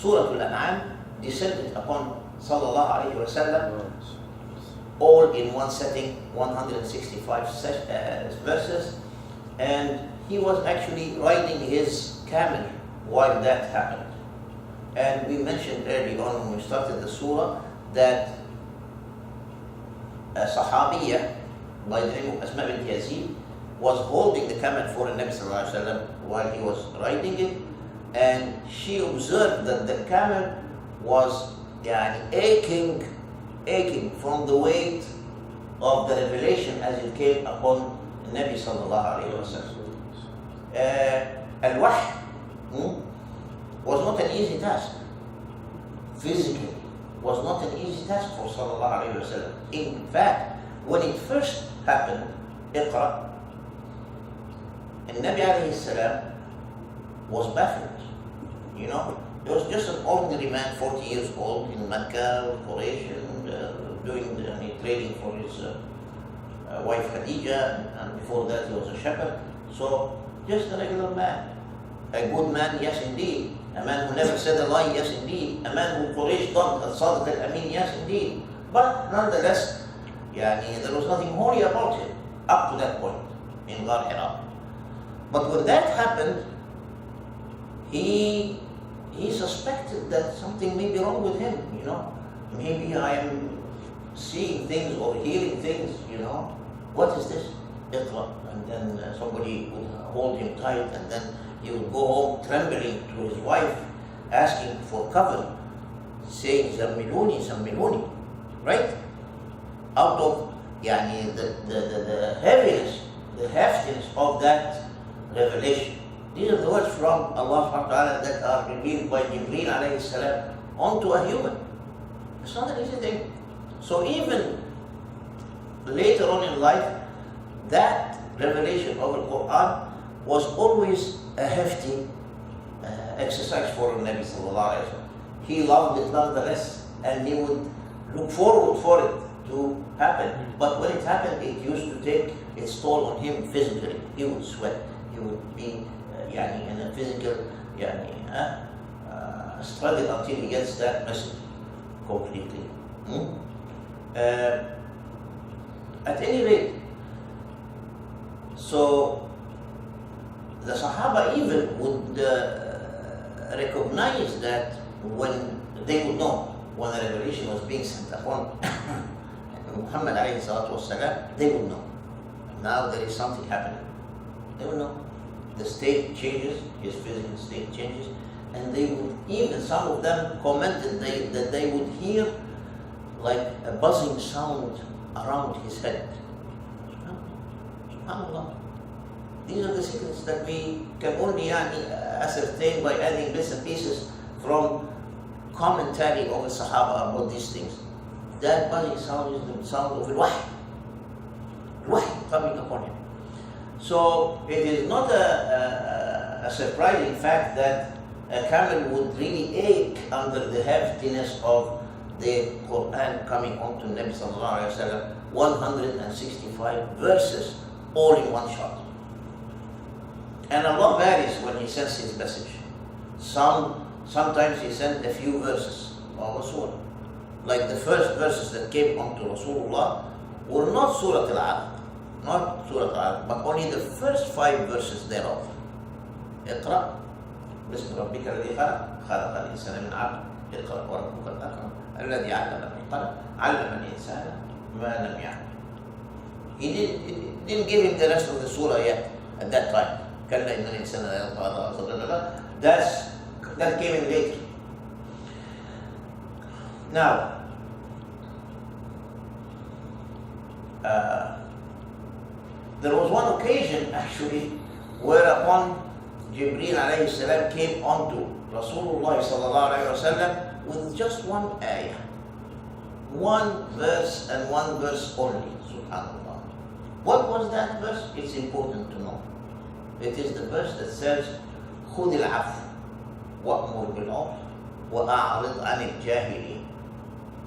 Surat Al An'am descended upon Sallallahu Alaihi Wasallam, all in one setting, 165 verses, and he was actually riding his camel while that happened. And we mentioned early on when we started the surah that a Sahabiya by the name of Asma bint Yazid was holding the camel for the Nabi Sallallahu Alaihi Wasallam while he was riding it, and she observed that the camel was aching from the weight of the revelation as it came upon the Nabi Sallallahu Alaihi Wasallam. Al-Wahy was not an easy task. Physically, was not an easy task for Sallallahu Alaihi Wasallam. In fact, when it first happened, Iqra, and Nabi Alayhi Salam was baffled. You know, he was just an ordinary man, 40 years old in Mecca, Quraysh, and doing trading for his wife Khadija, and before that he was a shepherd. So, just a regular man. A good man, yes indeed. A man who never said a lie, yes indeed. A man who Quraysh thought Sadiq al-Amin, yes indeed. But nonetheless, there was nothing holy about him up to that point in Ghar Hira. But when that happened, he suspected that something may be wrong with him, you know. Maybe I am seeing things or hearing things, you know. What is this? Iqra. And then somebody would hold him tight, and then he would go home trembling to his wife, asking for cover, saying, Zammiluni, Zammiluni. Right? Out of the heaviness, the heftiness of that revelation. These are the words from Allah subhanahu wa ta'ala that are revealed by Jibreel alayhi salam onto a human. It's not an easy thing. So even later on in life, that revelation of the Qur'an was always a hefty exercise for the Nabi sallallahu alayhi wa sallam. He loved it nonetheless, and he would look forward for it to happen. But when it happened, it used to take its toll on him physically. He would sweat. He would be in a physical struggle until he gets that message completely. At any rate, so the Sahaba even would recognize that when they would know when the revelation was being sent upon Muhammad alayhi salatu wasalam, they would know. Now there is something happening. They would know. The state changes, his physical state changes, and they would, even some of them commented that they would hear like a buzzing sound around his head. SubhanAllah. These are the secrets that we can only ascertain by adding bits and pieces from commentary of the Sahaba about these things. That buzzing sound is the sound of al-Wahy. Wahy coming upon him. So it is not a surprising fact that a camel would really ache under the heftiness of the Qur'an coming onto Nabi sallallahu alayhi wa sallam, 165 verses all in one shot. And Allah varies when He sends His message. Sometimes He sent a few verses of a surah. Like the first verses that came onto Rasulullah were not Surat Al An'am, not Surat Al An'am, but only the first 5 verses thereof. اقرأ باسم ربك الذي خلق خلق الإنسان من علق اقرأ وربك الأكرم الذي علم بالقلم علم الإنسان ما لم يعلم. He didn't give him the rest of the surah yet at that time. كلا إن الإنسان لا يطغى. That came in later. Now, there was one occasion actually whereupon Jibreel alayhi salam came onto Rasulullah sallallahu alayhi wa sallam with just one ayah, one verse and one verse only. Subhanallah. What was that verse? It's important to know. It is the verse that says, خُذِ الْعَفْوَ وَأْمُرْ بِالْعُرْفِ وَأَعْرِضْ عَنِ الْجَاهِلِينَ.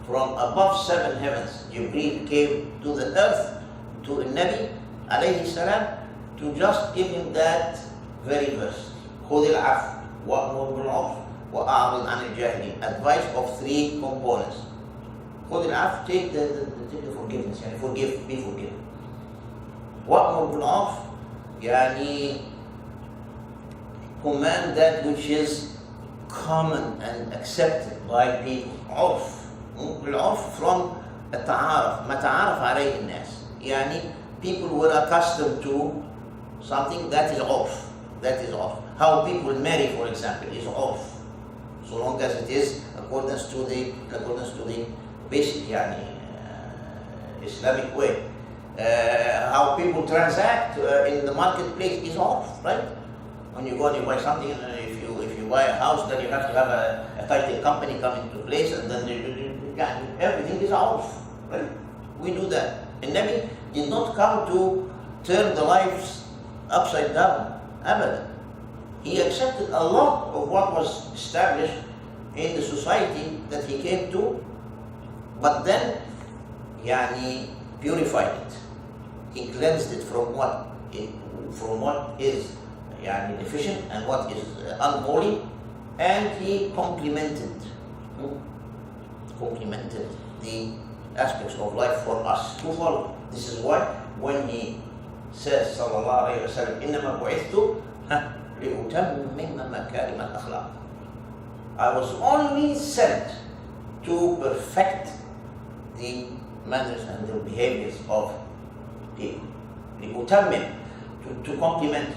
From above 7 heavens, Jibreel came to the earth, to the Nabi alayhi salam, to just give him that very verse. خُذِ الْعَفْوَ وَأْمُرْ بِالْعُرْفِ وَأَعْرِضْ وأعرض عن الجاهلين. Advice of 3 components. خذ العفو, take the forgiveness, يعني forgive, be forgiven. وأمر بالعرف يعني command that which is common and accepted by people. عرف. العرف from التعارف, ما تعارف عليه الناس. يعني people were accustomed to something that is عرف. That is عرف. How people marry, for example, is عرف. So long as it is accordance to the basic يعني Islamic way. How people transact in the marketplace is عرف, right? When you go and you buy something, if you buy a house, then you have to have a title company come into place, and then everything is عرف, right? We do that. And Nabi did not come to turn the lives upside down, أبدا. He accepted a lot of what was established in the society that he came to, but then يعني purified it. He cleansed it from what is يعني deficient and what is unholy, and he complemented the aspects of life for us to follow. This is why when he says sallallahu alayhi wa sallam, إنما بعثت لأتمم مكارم الأخلاق, I was only sent to perfect the manners and the behaviors of people. لأتمم, to complement,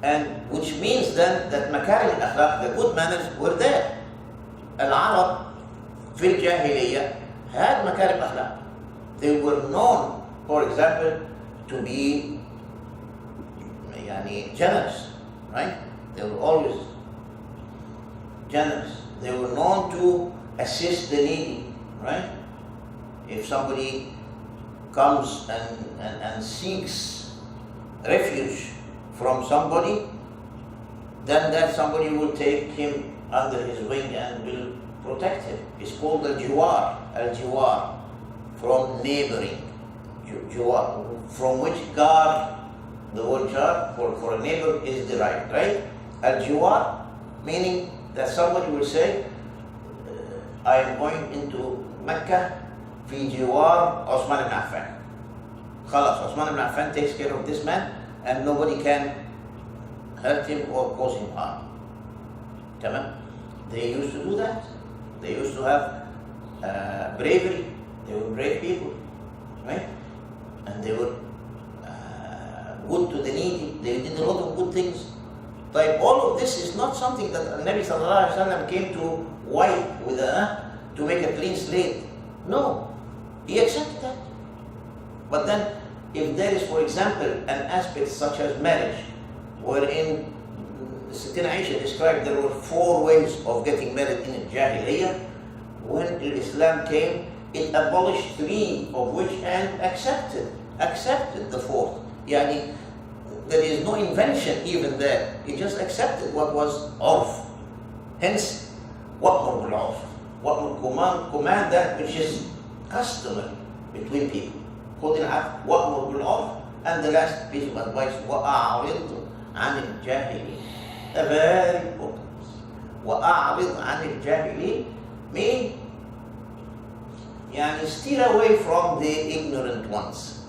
and which means then that مكارم الأخلاق, the good manners, were there. العرب في الجاهلية had مكارم الأخلاق. They were known, for example, to be يعني generous, right? They were always generous. They were known to assist the needy, right? If somebody comes and seeks refuge from somebody, then that somebody will take him under his wing and will protect him. It's called al-jiwar, from neighboring. Jiwar, from which gar, the word jar for a neighbor is derived, right? Al-jiwar, meaning that somebody will say, I am going into Mecca في جوار عثمان بن عفان. خلاص, Uthman ibn Affan takes care of this man and nobody can hurt him or cause him harm. تمام? They used to do that. They used to have bravery. They were brave people, right? And they were good to the needy. They did a lot of good things. Like all of this is not something that Nabi sallallahu alaihi wasallam came to wipe with to make a clean slate. No, he accepted that. But then, if there is, for example, an aspect such as marriage, wherein Sayyidina Aisha described there were 4 ways of getting married in Jahiliyyah, when Islam came, it abolished 3 of which and accepted the 4th. Yani, there is no invention even there. He just accepted what was urf. Hence, wa'mur bil urf. Command that which is customary between people. خذ العفو وأمر بالعرف, and the last piece of advice, وأعرض عن الجاهلين. A very important. وأعرض عن الجاهلين mean يعني steer away from the ignorant ones.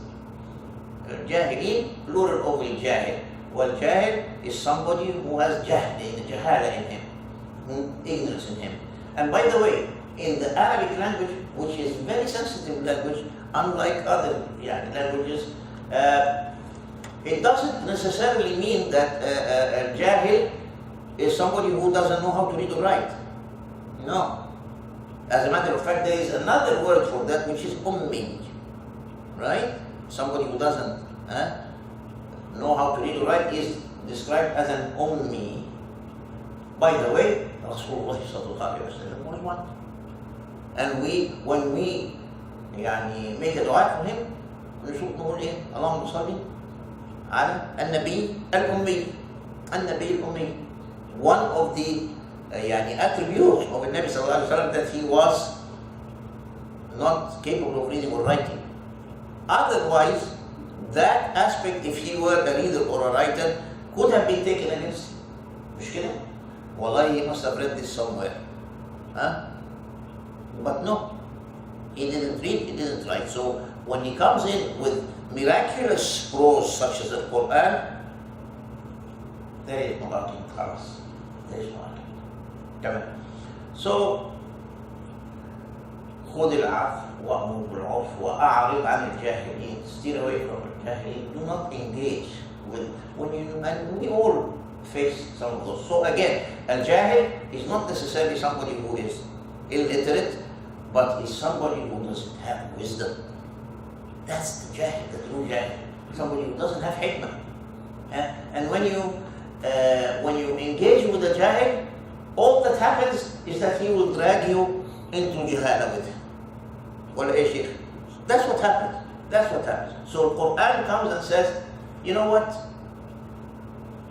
الجاهلين plural of الجاهل. والجاهل is somebody who has jahala in him, ignorance in him. And by the way, in the Arabic language, which is very sensitive language, unlike other languages, it doesn't necessarily mean that a jahil is somebody who doesn't know how to read or write. No. As a matter of fact, there is another word for that, which is ummi, right? Somebody who doesn't know how to read or write is described as an ummi. By the way, Rasulullah sallallahu alaihi wasallam was one. And when we make a dua for him, نقول إيه؟ اللهم صل على النبي الأمي. النبي الأمي. One of the attributes of the Nabi sallallahu alaihi wasallam that he was not capable of reading or writing. Otherwise, that aspect, if he were a reader or a writer, could have been taken against him. مش كده؟ Wallahi, he must have read this somewhere. Huh? But no, he didn't read, he didn't write. So when he comes in with miraculous prose such as the Qur'an, there is no argument. There is no argument. Come on. So خذ العفو وأمر بالعرف وأعرض عن الجاهلين. Steer away from the jahilin. Do not engage with and we all face some of those. So again, al-jahil is not necessarily somebody who is illiterate, but is somebody who doesn't have wisdom. That's the jahil, the true jahil. Somebody who doesn't have hikmah. And when you engage with the jahil, all that happens is that he will drag you into jihala with him. That's what happens. That's what happens. So the Qur'an comes and says, you know what?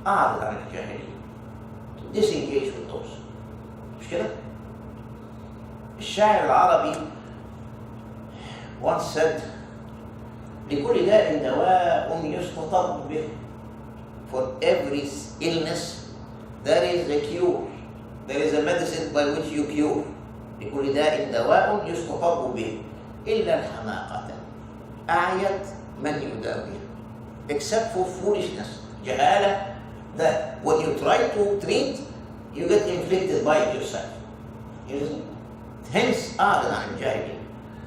أعرض عن الجاهلين. Disengage with those. مش كده؟ الشاعر العربي once said لكل داء دواء يستطب به. For every illness there is a cure. There is a medicine by which you cure. لكل داء دواء يستطب به إلا الحماقة أعيت من يداويها. Except for foolishness, جهالة, that when you try to treat, you get inflicted by it yourself. Hence, أعرض عن الجاهلين.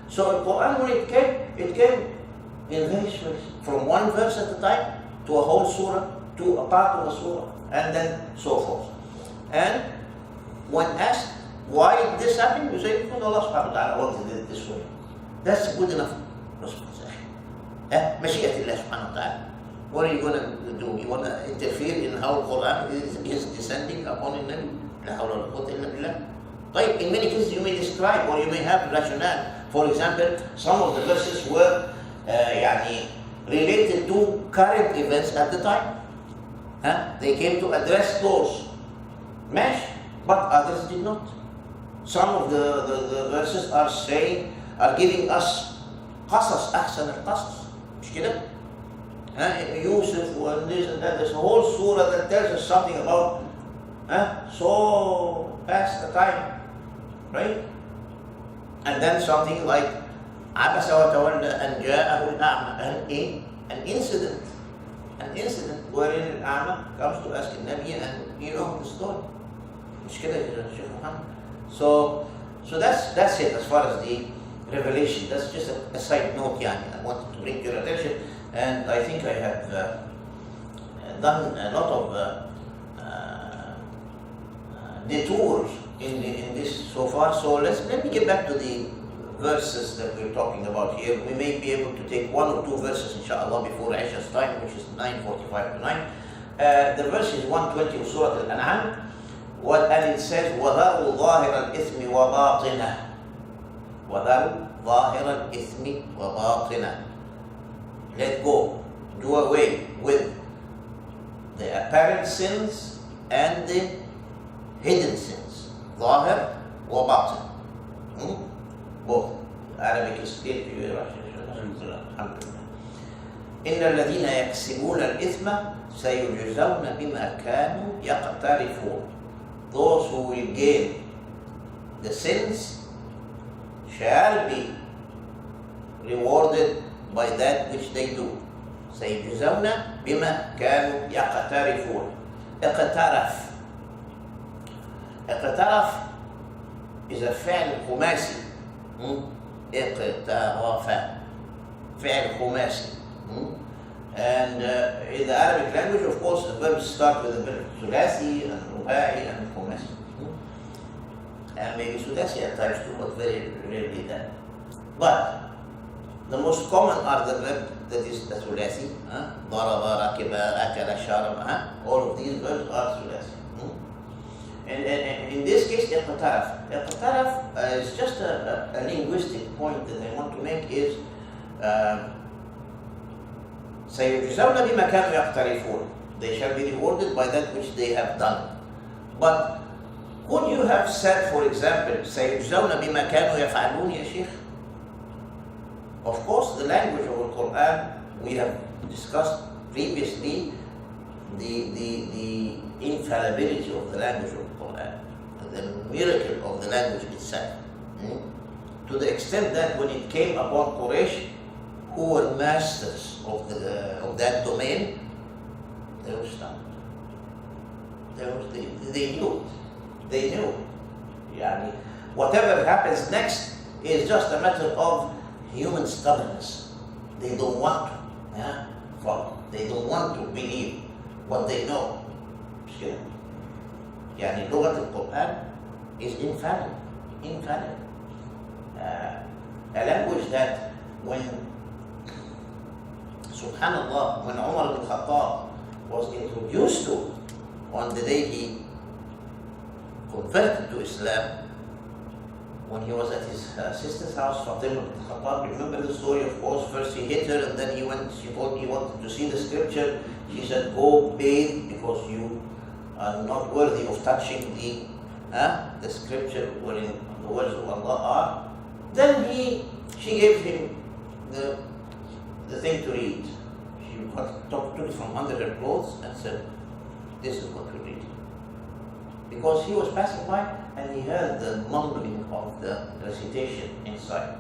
So the Quran, when it came in various ways, from one verse at a time to a whole surah, to a part of a surah, and then so forth. And when asked why this happened, you say, because Allah subhanahu wa ta'ala wanted it this way. That's good enough response. مشيئة الله سبحانه وتعالى. What are you going to do? You want to interfere in how the Quran is descending upon the Nabi? لا حول ولا قوة إلا بالله. طيب, in many cases you may describe or you may have rationale. For example, some of the verses were related to current events at the time. They came to address those. Mesh, but others did not. Some of the verses are giving us قصص أحسن القصص. مش كده؟ Yusuf and this and that. There's a whole surah that tells us something about so past the time, right? And then something like عبس وتولى أن جاءه الأعمى. An incident wherein الأعمى comes to ask the Nabi, and you know the story. مش كده يا شيخ محمد? So that's it as far as the revelation. That's just a side note, I wanted to bring to your attention, and I think I have done a lot of detours in this so far. So let me get back to the verses that we're talking about here. We may be able to take one or two verses, inshallah, before Isha's time, which is 9:45 to 9. The verse is 120 of Surat Al An'am, and it says, وَذَرُوا ظَاهِرَ الْإِثْمِ وَبَاطِنَهُ. وَذَرُوا ظَاهِرَ الْإِثْمِ وَبَاطِنَهُ. Let go, do away with the apparent sins and the hidden sins. ظاهر وباطن. Both. Arabic is clear to you. إن الذين يكسبون الإثم سيجزون بما كانوا يقترفون. Those who will gain the sins shall be rewarded by that which they do. سيجزون بما كانوا يقترفون. اقترف is a فعل خماسي. اقترف فعل خماسي. And in the Arabic language, of course, the verbs start with the verb ثلاثي and رباعي and خماسي. And maybe ثلاثي at times too, but very rarely that. But the most common are the verb that is the ثلاثي. ضرب, ركب, أكل, شرب. All of these verbs are ثلاثي. And in this case, اقترف is just a linguistic point that I want to make is سيجزون بما كانوا يقترفون. They shall be rewarded by that which they have done. But could you have said, for example, سيجزون بما كانوا يفعلون يا شيخ? Of course, the language of the Qur'an we have discussed previously. The infallibility of the language of the Quran, the miracle of the language itself. To the extent that when it came upon Quraysh, who were masters of that domain, they were stunned. They knew it. They knew. Yani, whatever happens next is just a matter of human stubbornness. They don't want to follow. They don't want to believe what they know. يعني لغة القرآن is infallible. A language that when Subhanallah, when Umar ibn Khattab was introduced to on the day he converted to Islam, when he was at his sister's house, Fatima ibn Khattab, remember the story, of course. First he hit her and then she told he wanted to see the scripture. She said, go bathe because you are not worthy of touching the scripture wherein the words of Allah are. Then she gave him the thing to read. She took it from under her clothes and said, this is what we read. Because he was passing by and he heard the mumbling of the recitation inside.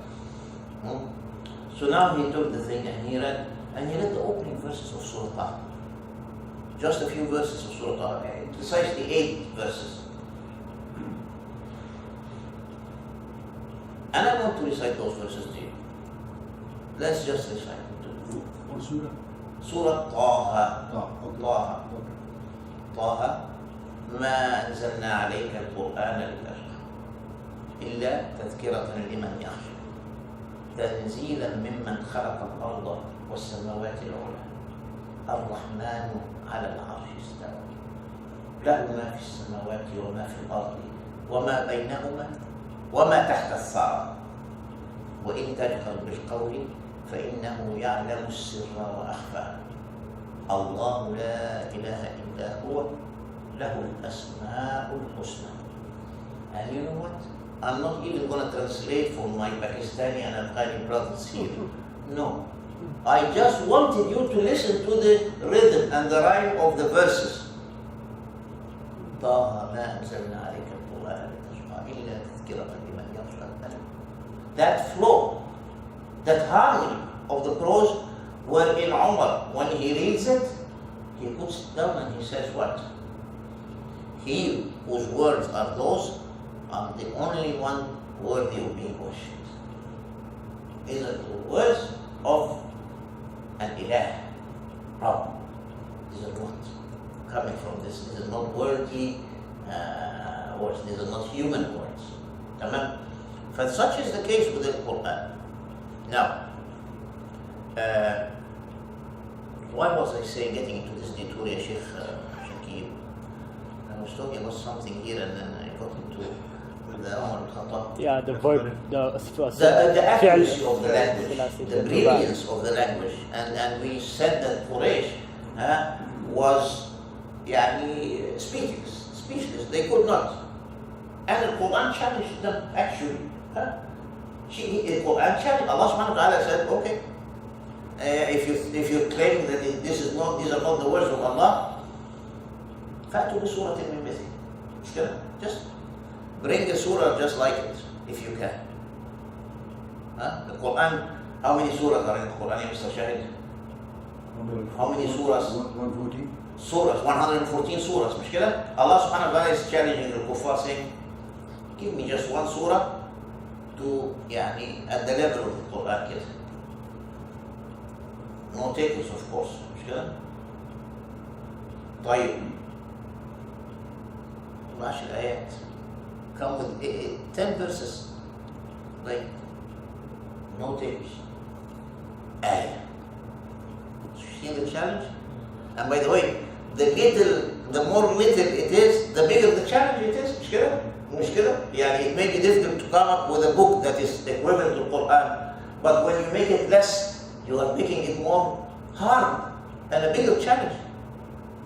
So now he took the thing and he read the opening verses of Surah Al. Just a few verses of Surah Al, precisely 8 verses. And I want to recite those verses to you. Let's just recite them to you. What surah? Surah Taha. Okay. طه ما أنزلنا عليك القرآن لتشقى إلا تذكرة لمن يخشى تنزيلا ممن خلق الأرض والسماوات العلى الرحمن على العرش استوى له ما في السماوات وما في الأرض وما بينهما وما تحت الثرى وإن تجهر بالقول فإنه يعلم السر وأخفى الله لا إله إلا هو له الأسماء الحسنى. And you know what? I'm not even going to translate for my Pakistani and Afghani brothers here. No. I just wanted you to listen to the rhythm and the rhyme of the verses. طه ما أنزلنا عليك القرآن لتشقى إلا تذكرة لمن يخشى. That flow, that harmony of the prose, where in Umar, when he reads it, he puts it down and he says what? He whose words are those are the only one worthy of being worshipped. These are the words of an ilah, Rabb. These are not coming from this. These are not worthy words. These are not human words. Tamam? For such is the case with the Quran. Now, why was I saying getting into this detour, ya Sheikh Shakib? I was talking about something here and then I got into the Umar al-Khattab. Yeah, the verb, the accuracy of the language, the brilliance of the language. And we said that Quraysh was speechless. They could not. And the Quran challenged them actually. The Quran challenged. Allah subhanahu wa ta'ala said, okay, if you claim that these are not the words of Allah, فَأْتُوا بِسُورَةٍ مِّن مِثْلِهِ. Just bring a surah just like it, if you can. The Quran, how many surahs are in the Quran, Mr. Shahid? How many surahs? 114. Surahs, 114 surahs. مش كده؟ Allah subhanahu wa ta'ala is challenging the kuffar, saying, give me just one surah to, at the level of the Quran كده. No takers, of course. مش كده؟ طيب 12 آيات come with 10 verses, like no takers. آية. See the challenge? And by the way, the more little it is, the bigger the challenge it is. مش كده؟ مش كده؟ It may be difficult to come up with a book that is equivalent to Quran, but when you make it less, you are making it more hard and a bigger challenge.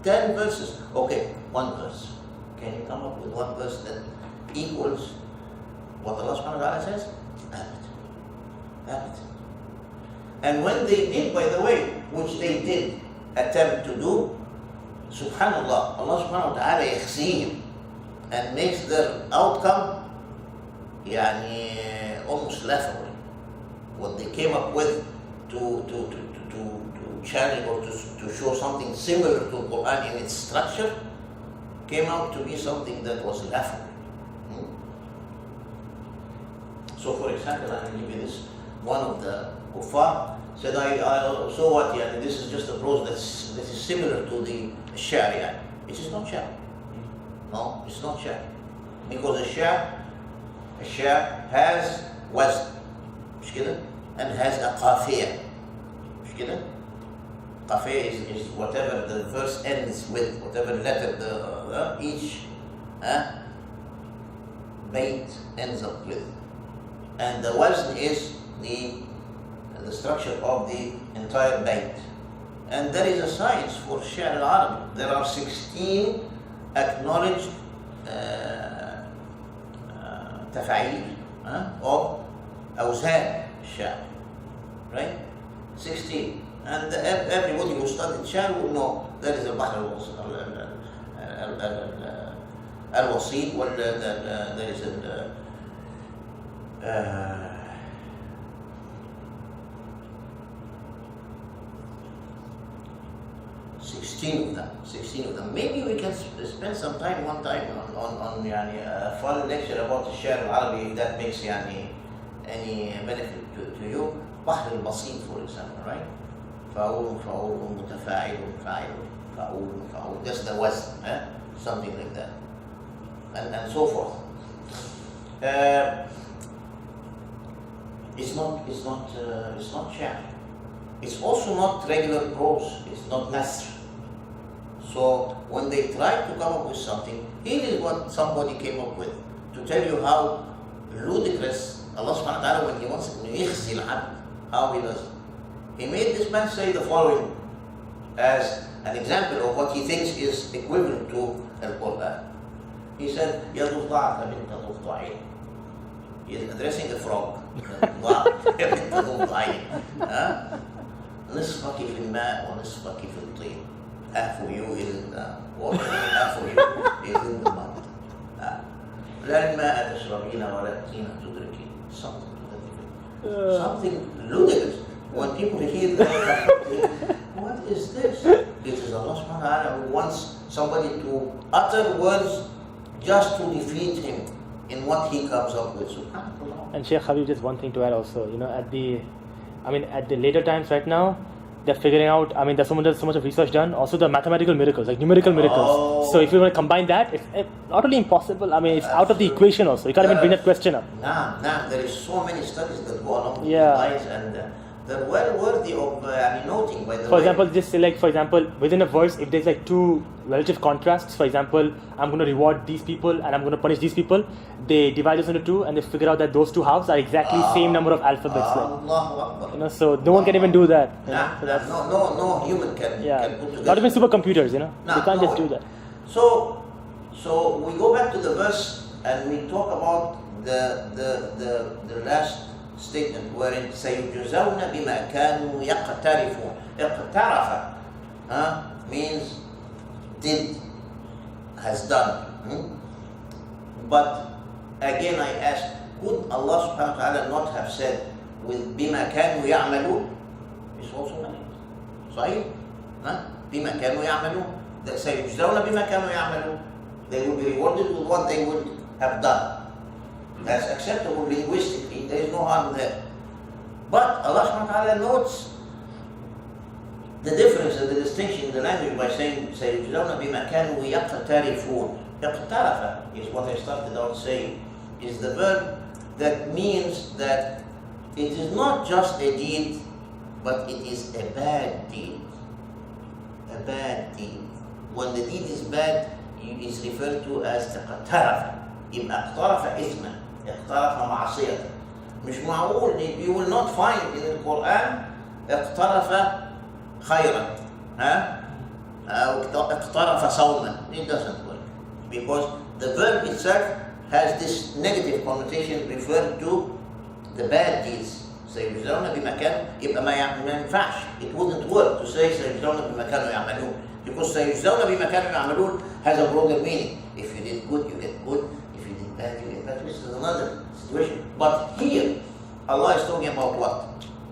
10 verses. Okay, one verse. Can you come up with one verse that equals what Allah subhanahu wa ta'ala says? Have it. And when they did, by the way, which they did attempt to do, subhanallah, Allah subhanahu wa ta'ala يخزيهم and makes their outcome يعني almost laughable. What they came up with to challenge or to show something similar to the Qur'an in its structure came out to be something that was laughable. So for example, I will give you this. One of the kuffar said, so what, yeah, this is just a prose that is similar to the Sharia. It is not Sharia. No, it's not Sharia. Because a Sharia has wazn, مش كده? And has a qafiyah. مش كده? Qafiyah is whatever the verse ends with, whatever letter each bayt ends up with. And the wazn is the structure of the entire bayt. And there is a science for Sha'r al-Arabi. There are 16 acknowledged تفاعيل of أوزان الشعر, right? 16. And everybody who studied Sha'r will know there is البحر الوسيط, there is 16 of them. Maybe we can spend some time one time on يعني a fun lecture about the Sha'r al-Arabi that makes يعني any benefit to you. بحر البسيط, for example, right? فعول متفاعل فاعل فعول, that's the wazn, something like that, and so forth. It's not Sha'r. It's also not regular prose. It's not Nasr. So when they try to come up with something, here is what somebody came up with to tell you how ludicrous Allah subhanahu wa ta'ala, when He wants to يخزي العبد, how He does it. He made this man say the following as an example of what he thinks is equivalent to Al-Qur'an. He said, يا ضفدع بنت ضفدعين. He is addressing the frog. يا بنت ضفدعين. نصفك في الماء ونصفك في الطين. Half of you is in the water, half of you is in the mud. لا الماء تشربين ولا الطين تدركين. Something to that effect. Something ludicrous. When people hear that, what is this? It is Allah subhanahu wa ta'ala who wants somebody to utter words just to defeat him in what he comes up with. SubhanAllah. And Sheikh Habib, just one thing to add also, at the later times right now, they're figuring out, there's so much of research done, also the mathematical miracles, like numerical miracles. Oh. So if you want to combine that, it's not only impossible, it's out of the equation also. You can't even bring that question up. There is so many studies that go along with these Yeah. lines, and they're well worthy of noting, by the way. For example, just say within a verse, if there's like two relative contrasts, for example, I'm going to reward these people and I'm going to punish these people, they divide this into two and they figure out that those two halves are exactly same number of alphabets. Allahu Akbar. So no one can even do that. No human can put together. Not even supercomputers, they can't just do that. So we go back to the verse and we talk about the last statement wherein سيجزون بما كانوا يقترفون. اقترف means did, has done. But again I ask, could Allah subhanahu wa ta'ala not have said with بما كانوا يعملون? It's also money. صحيح? بما كانوا يعملون. سيجزون بما كانوا يعملون. They will be rewarded with what they would have done. That's acceptable linguistically, there is no harm there. But Allah subhanahu wa ta'ala notes the difference and the distinction in the language by saying سَيُجْزَوْنَ بِمَا كَانُوا يَقْتَرِفُونَ. اقترف is what I started out saying, is the verb that means that it is not just a deed, but it is a bad deed. A bad deed. When the deed is bad, it is referred to as اقترف. يبقى اقترف إثما، اقترف معصية. مش معقول, you will not find in the Qur'an اقترف خيرا أو اقترف صوما. It doesn't work because the verb itself has this negative connotation referring to the bad deeds. سيجزون بما كانوا, يبقى ما ينفعش. It wouldn't work to say سيجزون بما كانوا يعملون. Because سيجزون بما كانوا يعملون has a broader meaning. If you did good, you get good. If you did bad, you get bad. This is another situation. But here, Allah is talking about what?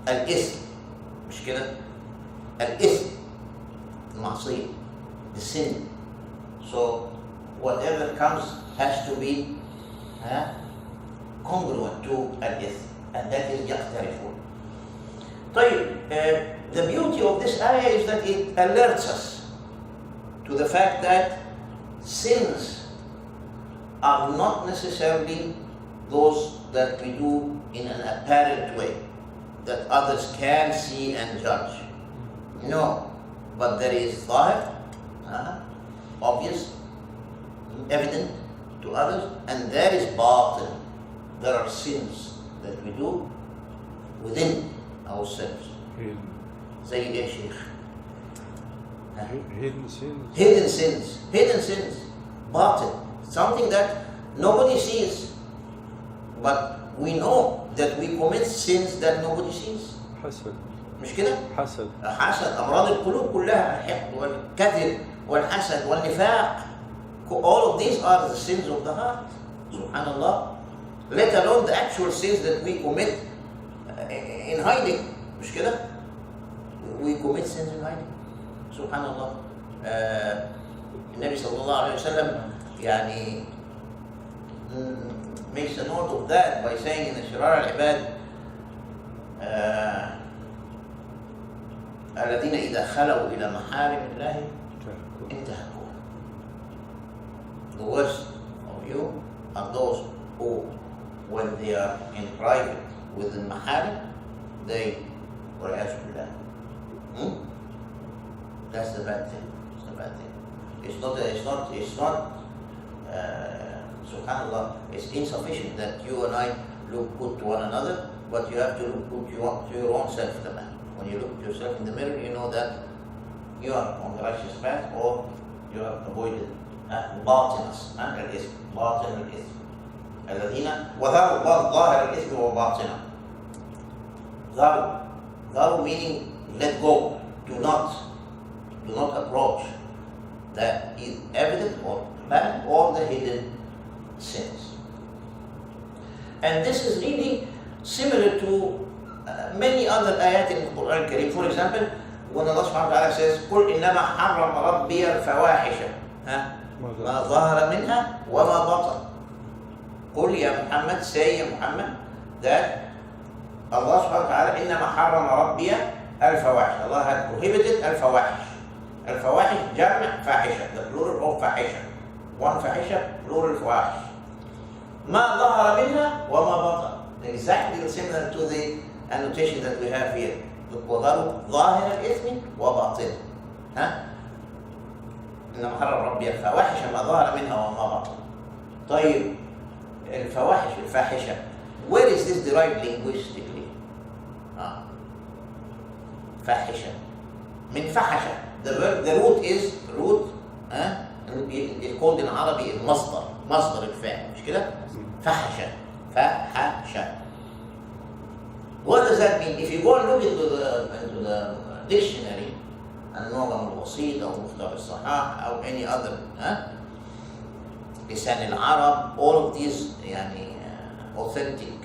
Al-Ism. مش كده؟ Al-Ism. المعصية. The sin. So, whatever comes has to be congruent to al-Ism. And that is يقترفون. طيب, the beauty of this ayah is that it alerts us to the fact that sins are not necessarily those that we do in an apparent way, that others can see and judge. No, but there is zahir, obvious, evident to others, and there is batin. There are sins that we do within ourselves. زي ايه يا شيخ؟ Hidden sins, batin, something that nobody sees, but we know that we commit sins that nobody sees. حسد. مش كده؟ حسد أمراض القلوب كلها، الحقد والكذب والحسد والنفاق. All of these are the sins of the heart. Subhanallah. Let alone the actual sins that we commit in hiding. مش كده؟ We commit sins in hiding. Subhanallah. النبي صلى الله عليه وسلم يعني makes a note of that by saying in شرار العباد الذين إذا خلوا إلى محارم الله انتهكوها. The worst of you are those who, when they are in private with the maharim, they that's the bad thing. It's the bad thing. It's not subhanallah, it's insufficient that you and I look good to one another, but you have to look good to your own self, the man. When you look at yourself in the mirror, you know that you are on the righteous path or you have avoided باطنس الإثم باطن الإثم الذين وذروا ظاهر الإثم وباطنه. ذروا meaning let go, do not approach that is evident or bad or the hidden sins. And this is really similar to many other ayat in the Qur'an al-Karim. For example, when Allah subhanahu wa ta'ala says قُلْ إِنَّمَا حَرَّمَ رَبِّيَ الْفَوَاحِشَ ما ظهر منها وما بطن. قل يا محمد, say ya Muhammad, that Allah subhanahu wa ta'ala إنما حرم ربي الفواحش. Allah had prohibited الفواحش. الفواحش جمع فاحشة, the plural of فاحشة. One فاحشة, plural فواحش. ما ظهر منها وما بطن. Exactly similar to the annotation that we have here. وَظَهَرُ ظَاهِرَ الْإِثْمِ وَبَاطِنَ. إنما حرم ربي الفواحش ما ظهر منها وما بطن. طيب الفواحش الفاحشة, where is this derived linguistically? فاحشة من فحشة. The root is it's called in Arabic المصدر, مصدر الفعل, مش كده؟ فحشة, فحشة. What does that mean? If you go and look into the dictionary, النظم الوسيط أو مختار الصحاح أو any other لسان العرب, all of these يعني authentic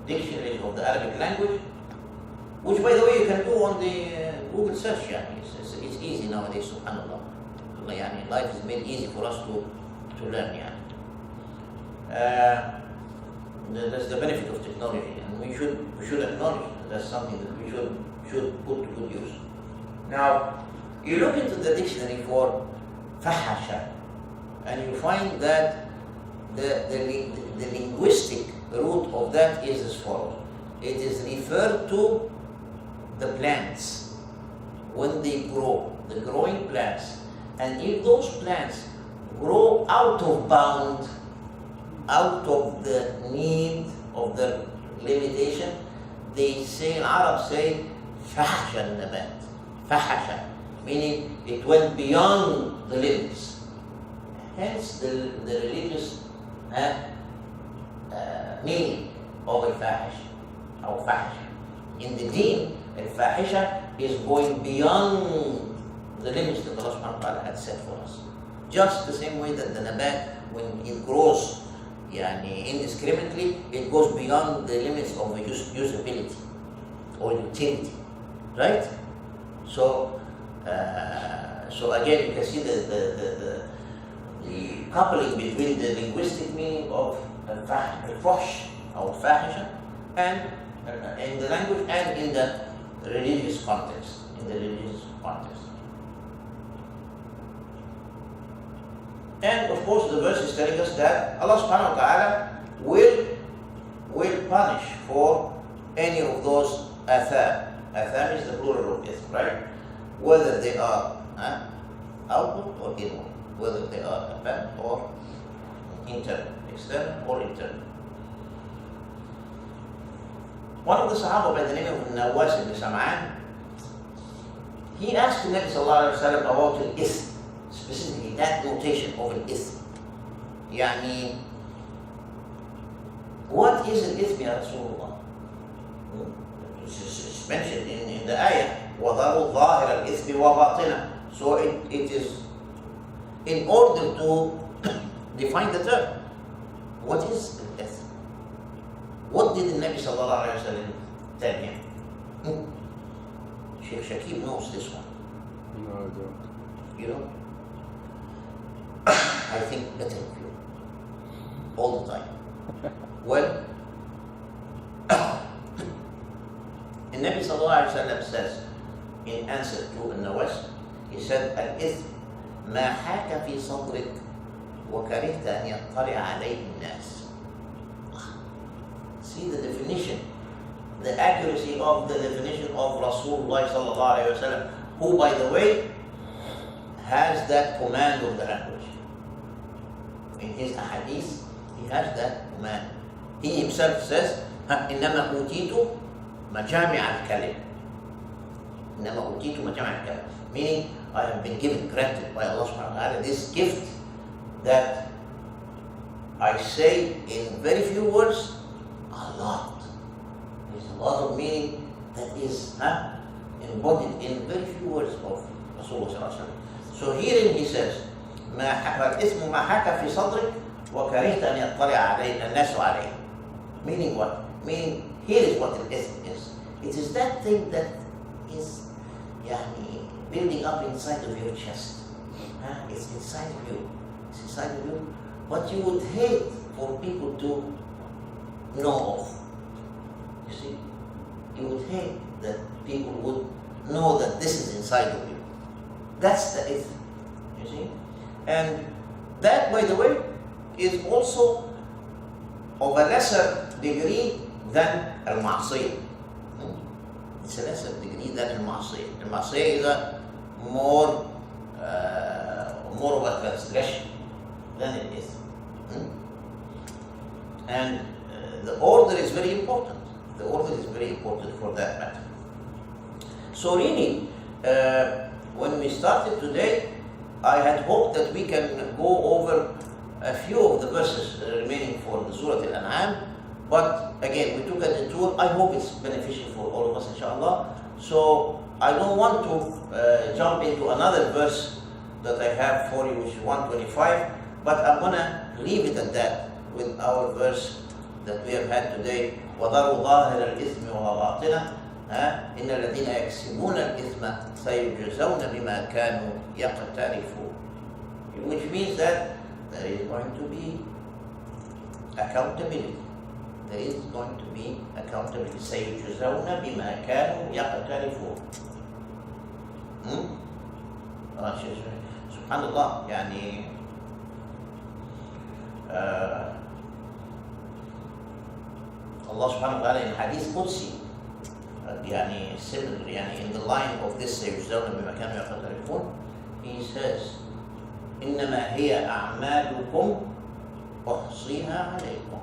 dictionaries of the Arabic language, which by the way you can do on the Google search. يعني it's easy nowadays, subhanallah. يعني life is made easy for us to learn. يعني that's the benefit of technology, and we should acknowledge that's something that we should put to good use. Now, you look into the dictionary for fahasha, and you find that the linguistic root of that is as follows. It is referred to the plants when they grow, the growing plants. And if those plants grow out of bound, out of the need of the limitation, they say, Arabs say, fahasha al-nabat. Fahasha, meaning it went beyond the limits. Hence the religious meaning of al-fahish or fahish. In the deen, al-fahisha is going beyond the limits that Allah subhanahu wa ta'ala had set for us. Just the same way that the nabat, when it grows indiscriminately, it goes beyond the limits of usability or utility, right? So again, you can see the coupling between the linguistic meaning of al-fahsh or fahisha and in the language and in the religious context. And of course, the verse is telling us that Allah subhanahu wa ta'ala will punish for any of those atham. Atham is the plural of ithm, right? Whether they are outward or inward, whether they are apparent or internal, external or internal. One of the Sahaba by the name of Nawas ibn Sam'an, he asked the Nabi sallallahu alayhi wa sallam about al-ithm, specifically that notation of al-ithm. What is al-ithm, ya Rasulullah? It's mentioned in the ayah, وَذَرُوا ظَاهِرَ الْإِثْمِ وَبَاطِنَهُ. So it is in order to define the term. What is al-ithm? What did the Nabi sallallahu alayhi wa sallam tell him? Sheikh Shakib knows this one. No, I don't. You know? I think better of you. All the time. Well, the Nabi sallallahu alayhi wa sallam says, in answer to Nawas, he said, al-ithm ma haka fi sadrik wa karihta an yattali alayhi an-nas. See the definition, the accuracy of the definition of Rasulullah sallallahu alayhi wa sallam, who, by the way, has that command of the language. In his ahadith, he has that command. He himself says, إِنَّمَا أُوتِيتُ مَجَامِعَ الْكَلِمِ. إِنَّمَا أُوتِيتُ مَجَامِعَ الْكَلِمِ. Meaning, I have been given, granted by Allah subhanahu wa ta'ala, this gift that I say in very few words, a lot. There's a lot of meaning that is embodied in very few words of Rasulullah. So herein he says, الإثم ما حكى في صدرك وكرهت أن يطلع عليه الناس عليه. Meaning what? Meaning here is what the ithm is. It is that thing that is building up inside of your chest. It's inside of you. It's inside of you. What you would hate for people to know of. You see? You would hate that people would know that this is inside of you. That's the ithm. You see? And that, by the way, is also of a lesser degree than al-ma'asiyah. It's a lesser degree than al-ma'asiyah. Al-ma'asiyah is a more of a transgression than it is. And the order is very important. The order is very important for that matter. So really, when we started today, I had hoped that we can go over a few of the verses remaining for the Surat Al An'am, but again, we took a detour. I hope it's beneficial for all of us, inshallah. So I don't want to jump into another verse that I have for you, which is 125, but I'm going to leave it at that with our verse that we have had today. وَذَرُوا ظَاهِرَ الْإِثْمِ وَبَاطِنَهُ إِنَّ الَّذِينَ يَكْسِبُونَ الْإِثْمَ سَيُجْزَوْنَ بِمَا كَانُوا يَقْتَرِفُونَ. Which means that there is going to be accountability. There is going to be accountability. سَيُجْزَوْنَ بِمَا كَانُوا يَقْتَرِفُونَ. Subhanallah, Allah subhanahu wa ta'ala in Hadith Qudsi, similarly, in the line of this سَيُجْزَوْنَ بِمَا كَانُوا يَقْتَرِفُونَ, he says, إِنَّمَا هِيَ أَعْمَالُكُمْ أُحْصِيهَا عَلَيْكُمْ.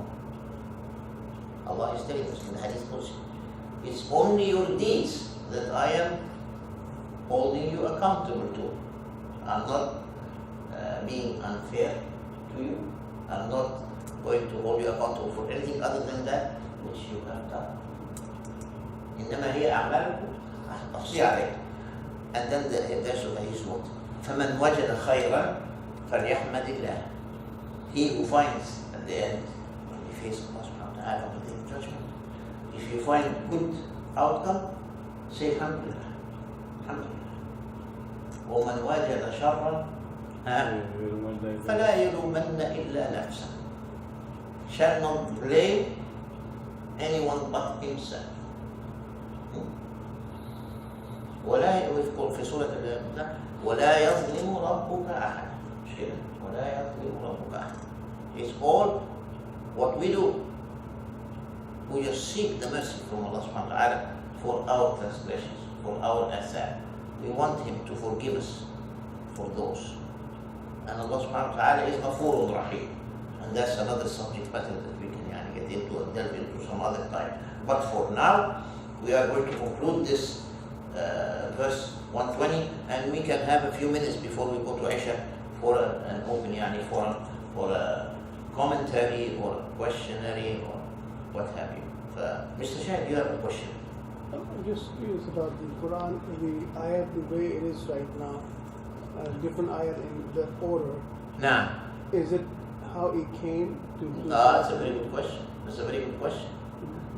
Allah is telling us in the Hadith Qudsi, it's only your deeds that I am holding you accountable to. I'm not being unfair to you. I'm not going to hold you accountable for anything other than that which you have done. إنما هي أعمالكم أحصيها عليكم. And then there's the hadith what? فَمَنْ وَجَدَ خَيْرًا فَلْيَحْمَدِ اللَّهِ. He who finds at the end, when you face Allah subhanahu wa ta'ala on the day of judgment, if you find good outcome, say Alhamdulillah. Alhamdulillah. وَمَنْ وَجَدَ شَرًّا فَلَا يَلُومَنَّ إِلَّا نَفْسَهُ. Shall not blame anyone but himself. ولا يذكر في سورة الأنعام ولا يظلم ربك أحد. ولا يظلم ربك أحد. It's all what we do. We just seek the mercy from Allah subhanahu wa ta'ala for our transgressions, for our asar. We want Him to forgive us for those. And Allah subhanahu wa ta'ala is Ghafurur Rahim. And that's another subject matter that we can get into and delve into some other time. But for now, we are going to conclude this verse 120, and we can have a few minutes before we go to Isha for an open forum, for a commentary or a questionnaire or what have you. Mr. Shah, do you have a question? I'm just curious about the Quran, the ayat, the way it is right now, different ayat in the order. Nah. Is it how it came to? That's a very good question.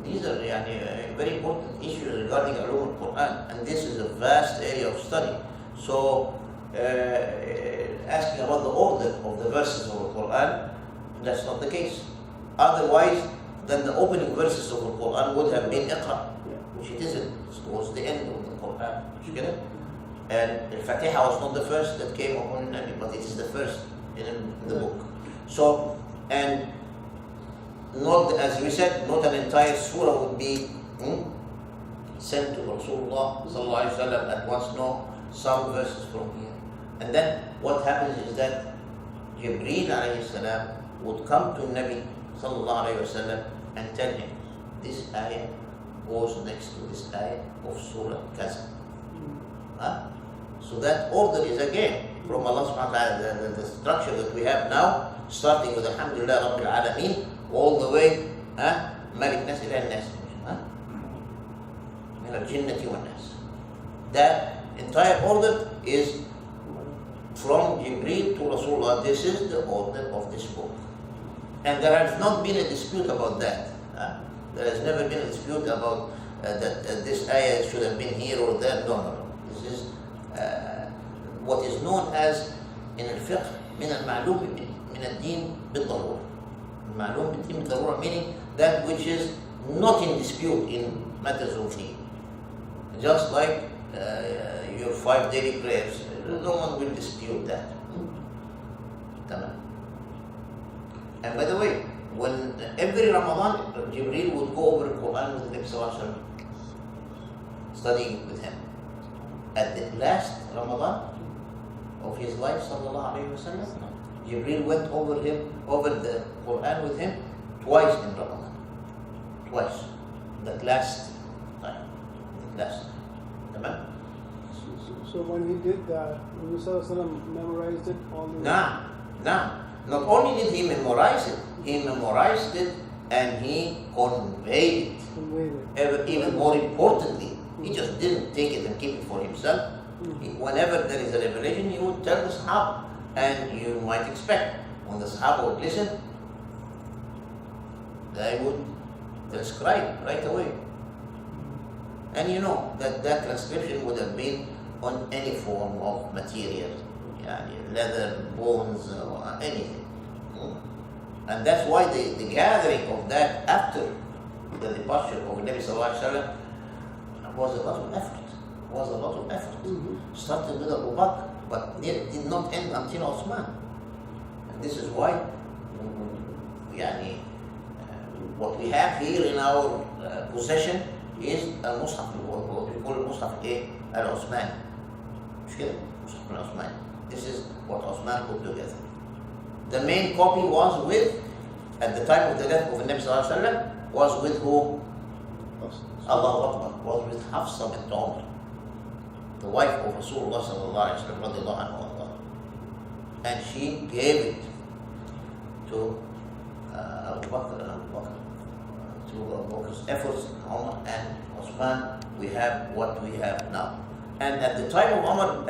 These are very important issues regarding Ulum al-Quran, and this is a vast area of study. So, asking about the order of the verses of the Quran, that's not the case. Otherwise, then the opening verses of the Quran would have been Iqra, which it isn't. It was the end of the Quran. You get it? And Al-Fatiha was not the first that came upon Nabi, but it is the first in the book. So, and not, as we said, not an entire surah would be sent to Rasulullah sallallahu alaihi wasallam at once. No, some verses from here. And then what happens is that Jibreel alayhi salam would come to Nabi sallallahu alaihi wasallam and tell him, this ayah goes next to this ayah of Surah Kaza. So that order is again from Allah subhanahu wa ta'ala, the structure that we have now, starting with Alhamdulillah Rabbil Alameen, all the way, Malik Nas ila Nas, min al-Jinnati wa Nas. That entire order is from Jibreel to Rasulullah. This is the order of this book. And there has not been a dispute about that. There has never been a dispute about that this ayah should have been here or there. No. This is what is known as in al-fiqh min al-ma'lum min al-din bil-darura. Ma'lum bil-din bil-darura, meaning that which is not in dispute in matters of deen. Just like your 5 daily prayers, no one will dispute that. And by the way, when every Ramadan, Jibreel would go over the Qur'an with the Nabi Sallallahu Alaihi Wasallam, studying with him. At the last Ramadan of his life, Sallallahu Alaihi Wasallam, Jibreel went over the Qur'an with him twice in Ramadan. Twice. That last time. So when he did that, Nabi Sallallahu Alaihi Wasallam memorized it all the way? Nah. Not only did he memorize it, and he conveyed it. Even more importantly, he just didn't take it and keep it for himself. Whenever there is a revelation, he would tell the Sahaba. And you might expect, when the Sahaba would listen, they would transcribe right away. And you know that transcription would have been on any form of material. Leather, bones, or anything. And that's why the gathering of that after the departure of Nabi Sallallahu Alaihi Wasallam was a lot of effort. Started with Abu Bakr, but it did not end until Osman. And this is why what we have here in our possession is a Mus'haf, what we call Mus'haf al-Osmani. Mus'haf al-Osmani. This is what Osman put together. The main copy was with, at the time of the death of the Nabi Sallallahu Alaihi Wasallam, was with who? Allahu Akbar, was with Hafsa bint Umar, the wife of Rasulullah Sallallahu Alaihi Wasallam, and she gave it to Abu Bakr, to Abu Bakr's efforts, Umar and Osman. We have what we have now. And at the time of Umar,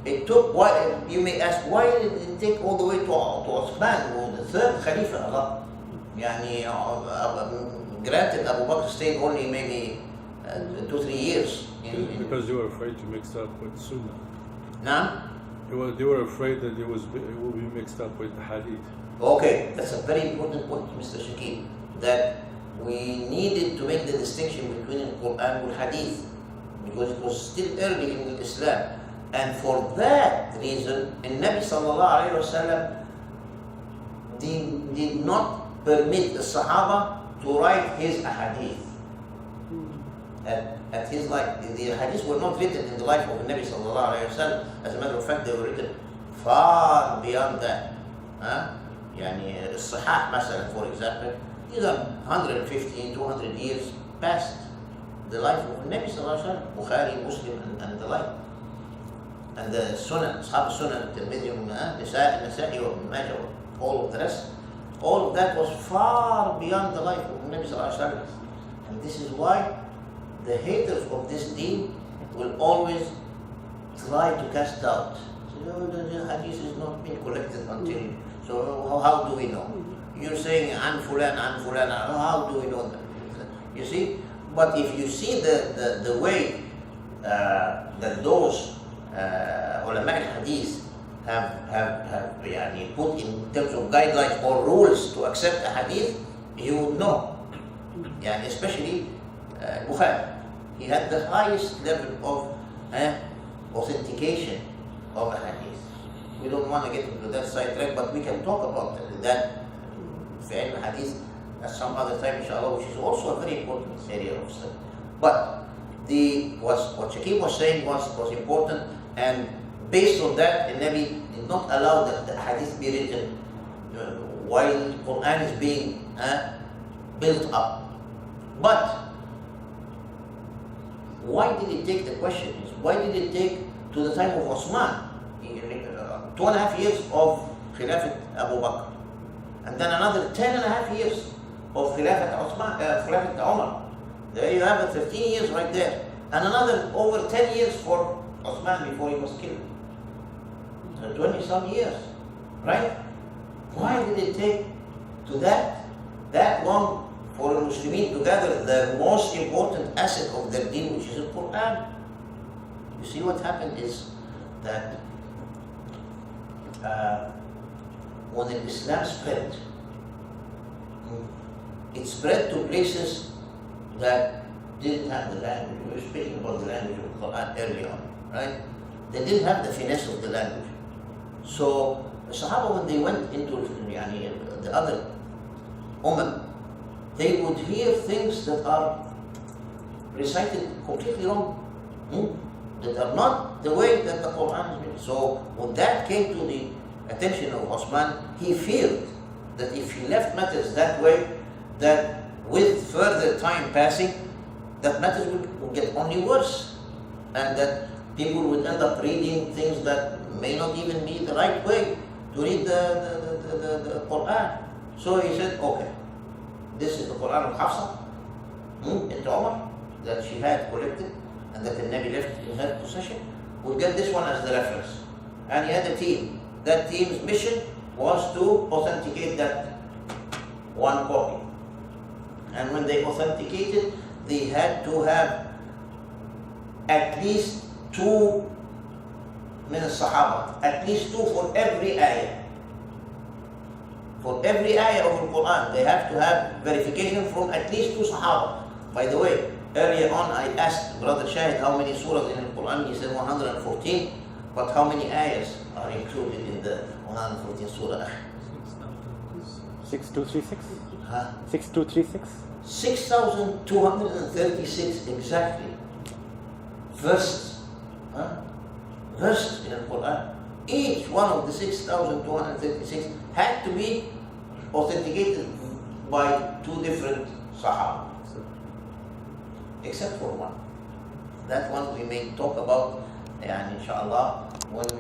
it took, why, you may ask, why did it take all the way to Uthman, who was the third Khalifa? Granted, Abu Bakr stayed only maybe 2-3 years. Because they were afraid to mix up with Sunnah. Nah? They were afraid that it will be mixed up with the Hadith. Okay, that's a very important point, Mr. Shakib, that we needed to make the distinction between the Qur'an and Hadith, because it was still early in Islam. And for that reason, the Nabi sallallahu alayhi wa sallam did not permit the Sahaba to write his ahadith at his life. The hadiths were not written in the life of the Nabi sallallahu alayhi wa sallam. As a matter of fact, they were written far beyond that. يعني الصحاح مثلا, for example, these are 150, 200 years past the life of the Nabi sallallahu alayhi wa sallam, Bukhari, Muslim, and the like. And the Sunnah, Ashab Sunnah, Tirmidhi, Nasa'i, Ibn Majah, all of the rest, all of that was far beyond the life of the Nabi sallallahu alayhi wa sallam. And this is why the haters of this deen will always try to cast doubt. So, no, the hadith is not being collected until, so how do we know? You're saying an fulan, how do we know that? You see? But if you see the way that those ulama al-hadith have put in terms of guidelines or rules to accept a hadith, you would know. Especially Bukhari. He had the highest level of authentication of a hadith. We don't want to get into that sidetrack, but we can talk about that fi'l hadith at some other time, inshallah, which is also a very important area of study. But what Shakib was saying was important, and based on that, the Nabi did not allow the hadith be written while the Qur'an is being built up. But why did it take, the question is, why did it take to the time of Osman, 2.5 years of Khilafat Abu Bakr, and then another 10.5 years of Khilafat Umar? There you have it, 15 years right there, and another over 10 years for Osman before he was killed. So 20 some years, right? Why did it take to that long for the Muslimin to gather the most important asset of their deen, which is the Qur'an? You see, what happened is that when Islam spread, it spread to places that didn't have the language. We were speaking about the language of the Qur'an early on, right? They didn't have the finesse of the language. So the Sahaba, when they went into the other Ummah, they would hear things that are recited completely wrong, that are not the way that the Qur'an is written. So when that came to the attention of Osman, he feared that if he left matters that way, that with further time passing, that matters would get only worse, and that people would end up reading things that may not even be the right way to read the Qur'an. So he said, okay, this is the Qur'an of Hafsa, into Umar, that she had collected and that the Nabi left in her possession. We'll get this one as the reference. And he had a team. That team's mission was to authenticate that one copy. And when they authenticated, they had to have at least 2 min al-Sahaba, at least 2 for every ayah. For every ayah of the Qur'an, they have to have verification from at least 2 Sahaba. By the way, earlier on I asked Brother Shahid how many surahs in the Qur'an. He said 114, but how many ayahs are included in the 114 surah? 6236? Huh? 6236? 6,236 exactly verses. Verses in the Qur'an. Each one of the 6,236 had to be authenticated by 2 different Sahaba, except for one. That one we may talk about, inshallah, when we